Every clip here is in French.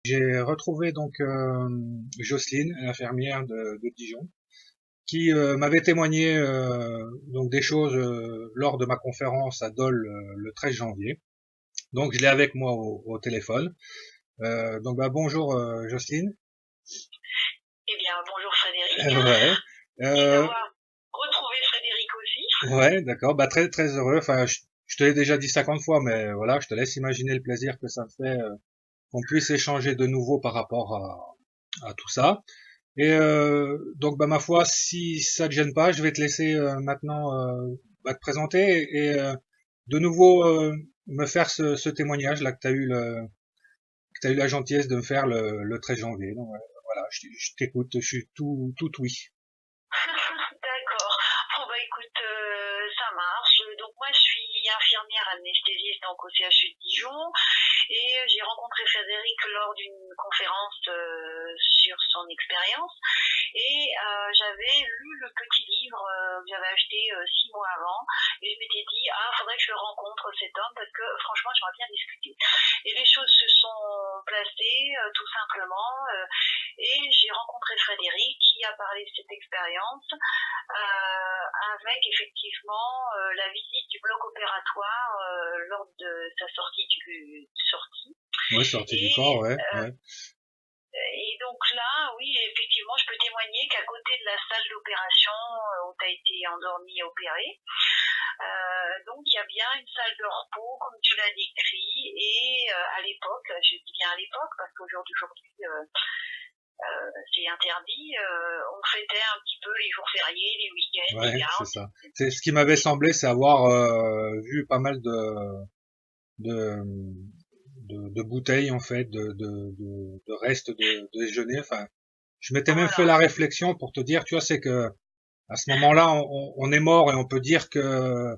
J'ai retrouvé donc Jocelyne, l'infirmière de Dijon, qui m'avait témoigné donc des choses lors de ma conférence à Dole le 13 janvier. Donc je l'ai avec moi au téléphone. Donc bonjour Jocelyne. Eh bien, bonjour Frédéric. Ouais. Et d'avoir retrouvé Frédéric aussi. Ouais, d'accord. Bah très très heureux. Enfin, je te l'ai déjà dit 50 fois, mais voilà, je te laisse imaginer le plaisir que ça me fait qu'on puisse échanger de nouveau par rapport à tout ça. Et donc, ma foi, si ça te gêne pas, je vais te laisser maintenant te présenter et de nouveau me faire ce témoignage là que t'as eu la gentillesse de me faire le 13 janvier. Donc voilà, je t'écoute, je suis tout oui. D'accord. Bon, bah écoute, ça marche. Donc, moi, je suis infirmière anesthésiste donc, au CHU de Dijon. Et j'ai rencontré Frédéric lors d'une conférence sur son expérience. Et j'avais lu le petit livre que j'avais acheté 6 mois avant. Et je m'étais dit, faudrait que je rencontre cet homme parce que franchement, j'aimerais bien discuter. Et les choses se sont placées tout simplement. Et j'ai rencontré Frédéric qui a parlé de cette expérience avec effectivement la visite du bloc opératoire lors de sa sortie Ouais, sortie du corps, ouais. Et donc là, oui, effectivement, je peux témoigner qu'à côté de la salle d'opération où tu as été endormi et opéré, donc il y a bien une salle de repos, comme tu l'as décrit, et à l'époque, je dis bien à l'époque, parce qu'aujourd'hui, c'est interdit, on fêtait un petit peu les jours fériés, les week-ends, les Ouais, c'est gardes. ça. C'est ce qui m'avait semblé, c'est avoir vu pas mal de, de bouteilles en fait, de restes de déjeuner. Enfin, je m'étais même fait Voilà. la réflexion pour te dire, tu vois, c'est que à ce moment-là, on est mort et on peut dire que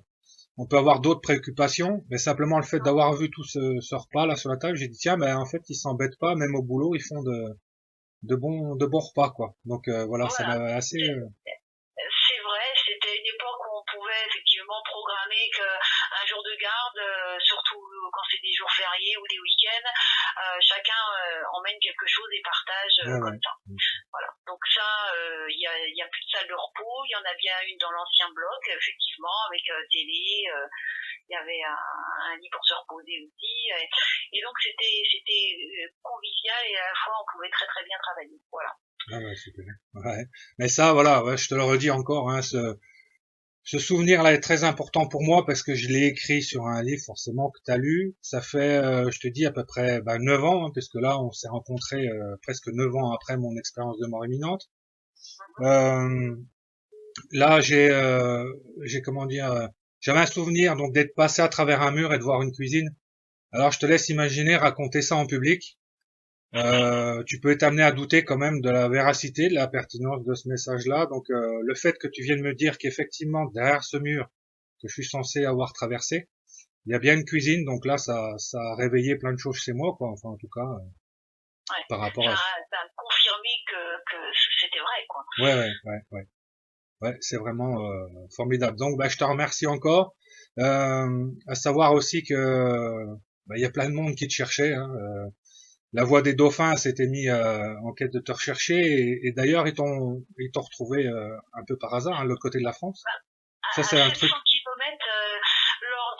on peut avoir d'autres préoccupations, mais simplement le fait d'avoir vu tout ce repas là sur la table, j'ai dit tiens, en fait, ils s'embêtent pas, même au boulot, ils font de bons repas quoi. Donc voilà, ça Voilà. m'a assez C'est vrai, c'était une époque où on pouvait effectivement programmer qu'un jour de garde, surtout quand c'est des jours fériés ou des week-ends, chacun emmène quelque chose et partage comme ça. Voilà. Donc ça, il y a plus de salle de repos, il y en a bien une dans l'ancien bloc, effectivement, avec télé, il y avait un lit pour se reposer aussi, et donc c'était convivial et à la fois on pouvait très très bien travailler. Voilà. ah ouais, super. Ouais. Mais ça, voilà, ouais, je te le redis encore, hein, ce souvenir-là est très important pour moi parce que je l'ai écrit sur un livre forcément que tu as lu. Ça fait, je te dis, à peu près 9 ans, hein, puisque là, on s'est rencontrés presque 9 ans après mon expérience de mort imminente. Euh, Là, j'ai comment dire, j'avais un souvenir donc d'être passé à travers un mur et de voir une cuisine. Alors, je te laisse imaginer raconter ça en public. Tu peux être amené à douter quand même de la véracité, de la pertinence de ce message-là. Donc, le fait que tu viennes me dire qu'effectivement, derrière ce mur que je suis censé avoir traversé, il y a bien une cuisine. Donc là, ça a réveillé plein de choses chez moi, quoi. Enfin, en tout cas, Ouais. par rapport Ça, à... ça a confirmé que c'était vrai, quoi. Ouais, c'est vraiment formidable. Donc, je te remercie encore. À savoir aussi que il y a plein de monde qui te cherchait. Hein. La Voix des Dauphins s'était mis en quête de te rechercher et d'ailleurs ils t'ont retrouvé un peu par hasard, hein, de l'autre côté de la France. Ça À c'est un 700 truc. km lors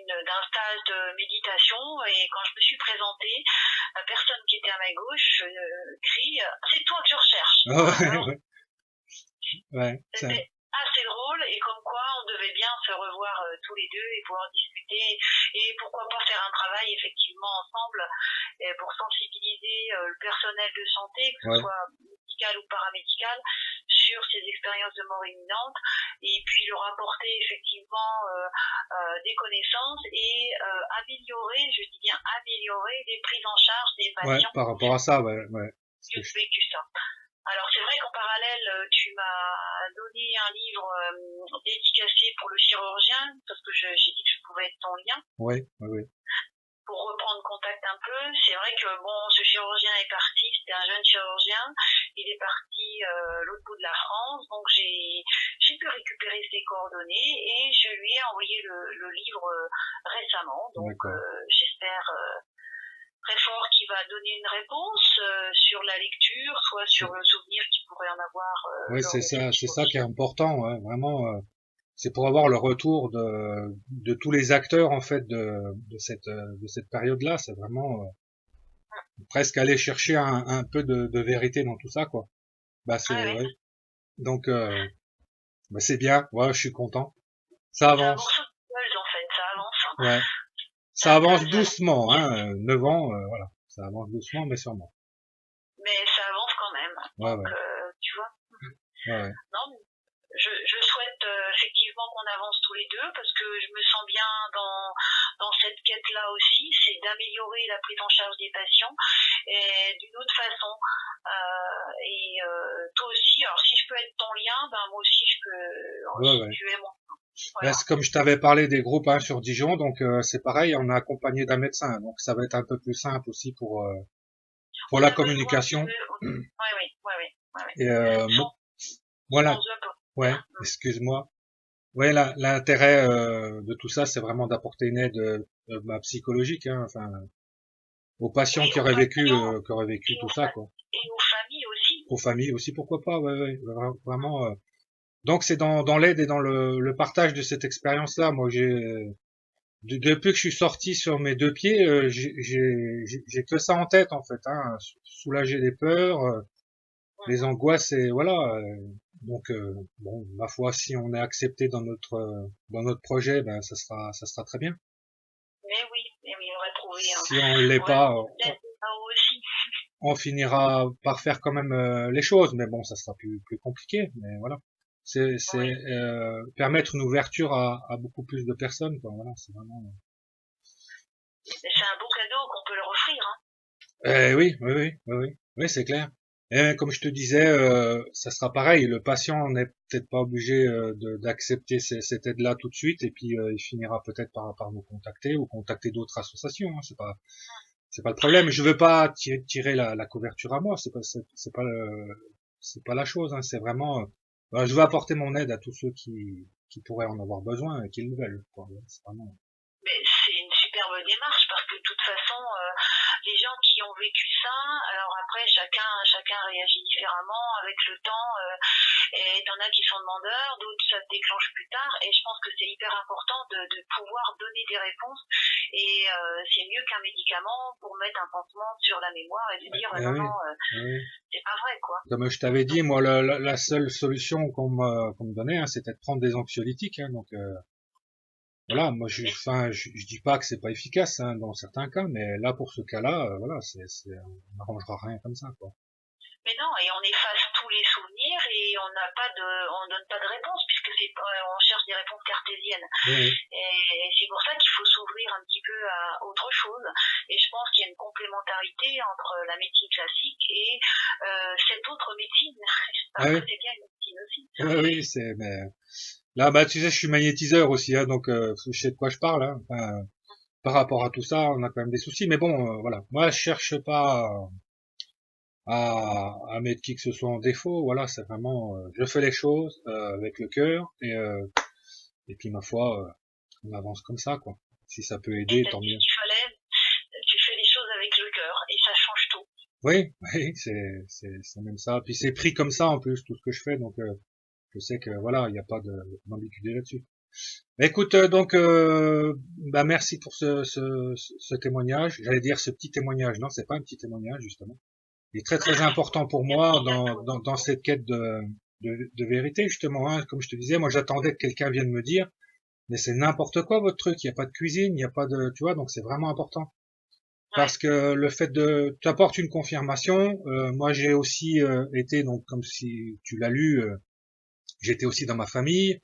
d'un stage de méditation, et quand je me suis présentée, la personne qui était à ma gauche crie c'est toi que je recherche. Ah Alors, ouais, c'était assez drôle, et comme quoi on devait bien se revoir tous les deux et pouvoir discuter, et pourquoi pas faire un travail effectivement ensemble pour sensibiliser le personnel de santé, que ce ouais, soit médical ou paramédical, sur ces expériences de mort imminente, et puis leur apporter effectivement des connaissances et améliorer, je dis bien améliorer, les prises en charge des ouais, patients par rapport à ça, ouais. qui ont vécu ça. Alors c'est vrai qu'en parallèle, tu m'as donné un livre dédicacé pour le chirurgien, parce que j'ai dit que je pouvais être ton lien. Oui. Pour reprendre contact un peu, c'est vrai que bon, ce chirurgien est parti, c'était un jeune chirurgien, il est parti l'autre bout de la France, donc j'ai pu récupérer ses coordonnées et je lui ai envoyé le livre récemment, donc j'espère très fort qui va donner une réponse sur la lecture, soit sur le souvenir qu'il pourrait en avoir. Oui, c'est ça qui est important, ouais, vraiment. C'est pour avoir le retour de tous les acteurs en fait de cette période-là. C'est vraiment presque aller chercher un peu de vérité dans tout ça, quoi. Bah c'est Ouais. ouais. Donc bah, c'est bien. Ouais, je suis content. Ça C'est un avance. morceau de puzzle, en fait, ça avance. Hein. Ouais. Ça avance doucement, hein. 9 ans, voilà. Ça avance doucement, mais sûrement. Mais ça avance quand même. Ouais, Donc, ouais. tu vois. Ouais. Non, mais je souhaite effectivement qu'on avance tous les deux parce que je me sens bien dans cette quête-là aussi, c'est d'améliorer la prise en charge des patients et d'une autre façon. Toi aussi, alors si je peux être ton lien, ben moi aussi je peux, Ouais. tu es mon. Voilà. Là, comme je t'avais parlé des groupes hein, sur Dijon, donc c'est pareil, on est accompagné d'un médecin, donc ça va être un peu plus simple aussi pour la communication. Ouais. Et voilà, ouais, excuse-moi. Ouais, l'intérêt de tout ça, c'est vraiment d'apporter une aide psychologique, hein, enfin, aux patients qui auraient vécu tout ça, quoi. Et aux familles aussi. Aux familles aussi, pourquoi pas, ouais, vraiment. Donc c'est dans l'aide et dans le partage de cette expérience-là. Moi, depuis que je suis sorti sur mes deux pieds, j'ai que ça en tête en fait, hein, soulager les peurs, les angoisses et voilà. Donc bon, ma foi, si on est accepté dans notre projet, ben ça sera très bien. Mais oui, on va trouver. Si on l'est pas, on finira par faire quand même les choses, mais bon, ça sera plus compliqué. Mais voilà, c'est permettre une ouverture à beaucoup plus de personnes, quoi. Voilà, c'est vraiment. C'est un beau cadeau qu'on peut leur offrir. Oui, c'est clair. Et comme je te disais, ça sera pareil. Le patient n'est peut-être pas obligé d'accepter cette aide-là tout de suite, et puis il finira peut-être par nous contacter ou contacter d'autres associations. Hein, c'est pas le problème. Je veux pas tirer la couverture à moi. C'est pas la chose. Hein, c'est vraiment, je veux apporter mon aide à tous ceux qui pourraient en avoir besoin et qui le veulent. Quoi. C'est vraiment. Mais c'est une superbe démarche parce que de toute façon, les gens qui ont vécu ça, alors après chacun réagit différemment avec le temps. Et t'en as qui sont demandeurs, d'autres ça se déclenche plus tard. Et je pense que c'est hyper important de pouvoir donner des réponses. Et c'est mieux qu'un médicament pour mettre un pansement sur la mémoire et de dire c'est pas vrai quoi. Comme je t'avais dit, moi la seule solution qu'on me donnait, hein, c'était de prendre des anxiolytiques. Hein, donc voilà, moi je dis pas que c'est pas efficace hein, dans certains cas, mais là pour ce cas-là, voilà, on n'arrangera rien comme ça quoi. Mais non, et on efface tous les souvenirs et on donne pas de réponse puisque on cherche des réponses cartésiennes. Oui. Et c'est pour ça qu'il faut s'ouvrir un petit peu à autre chose. Et je pense qu'il y a une complémentarité entre la médecine classique et cette autre médecine. Parce que c'est bien une médecine aussi. Oui, mais là, bah tu sais, je suis magnétiseur aussi, hein, donc je sais de quoi je parle. Hein. Enfin, par rapport à tout ça, on a quand même des soucis, mais bon, voilà. Moi, je cherche pas à mettre qui que ce soit en défaut. Voilà, c'est vraiment, je fais les choses avec le cœur et puis ma foi, on avance comme ça, quoi. Si ça peut aider, tant mieux. Tu fais les choses avec le cœur et ça change tout. Oui, c'est même ça. Puis c'est pris comme ça en plus tout ce que je fais, donc je sais que voilà, il n'y a pas d'ambiguïté là-dessus. Écoute, donc bah merci pour ce témoignage. J'allais dire ce petit témoignage, non, c'est pas un petit témoignage justement. Il est très important pour moi dans cette quête de vérité justement. Hein. Comme je te disais, moi j'attendais que quelqu'un vienne me dire, mais c'est n'importe quoi votre truc. Il n'y a pas de cuisine, il n'y a pas de, tu vois, donc c'est vraiment important. Parce que le fait de t'apporte une confirmation, moi j'ai aussi été, donc comme si tu l'as lu, j'étais aussi dans ma famille,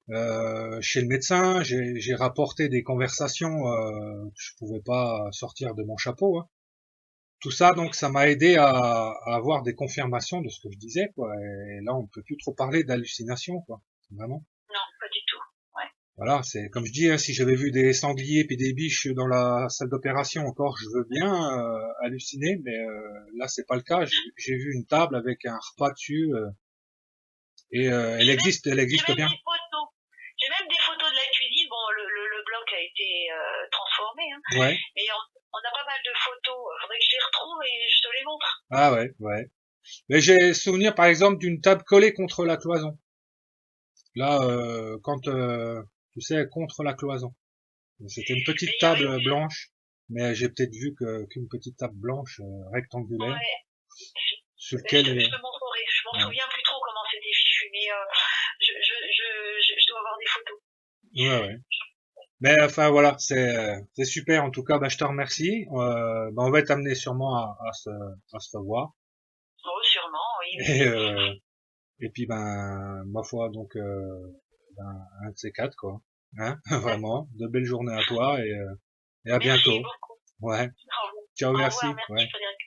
chez le médecin, j'ai rapporté des conversations, je pouvais pas sortir de mon chapeau. Hein. Tout ça, donc ça m'a aidé à avoir des confirmations de ce que je disais, quoi. Et là, on peut plus trop parler d'hallucination, quoi. Vraiment. Non, pas du tout. Ouais. Voilà, c'est comme je dis, hein, si j'avais vu des sangliers puis des biches dans la salle d'opération, encore, je veux bien halluciner, mais là, c'est pas le cas. J'ai vu une table avec un repas dessus, et elle existe bien. J'ai même des photos de la cuisine. Bon, le bloc a été transformé, hein. Ouais. Mais on a pas mal de photos Ah ouais, ouais. Mais j'ai souvenir par exemple d'une table collée contre la cloison. Là, quand tu sais, contre la cloison. C'était une Mais petite il y avait, table blanche, mais j'ai peut-être vu qu'une petite table blanche rectangulaire ouais, sur je lequel te, je te montrerai. Je m'en ouais, souviens plus trop comment c'était fichu, mais je dois avoir des photos. ouais, ouais. Mais enfin voilà, c'est super. En tout cas, bah, je te remercie. Bah, on va t'amener sûrement à se revoir. Oh, sûrement, oui, Et oui. euh, et puis ben ma foi donc ben, un de ces quatre quoi. Hein, vraiment. De belles journées à toi et à Merci bientôt. beaucoup. Ouais. Ciao, Au revoir, merci. merci Ouais. Frédéric.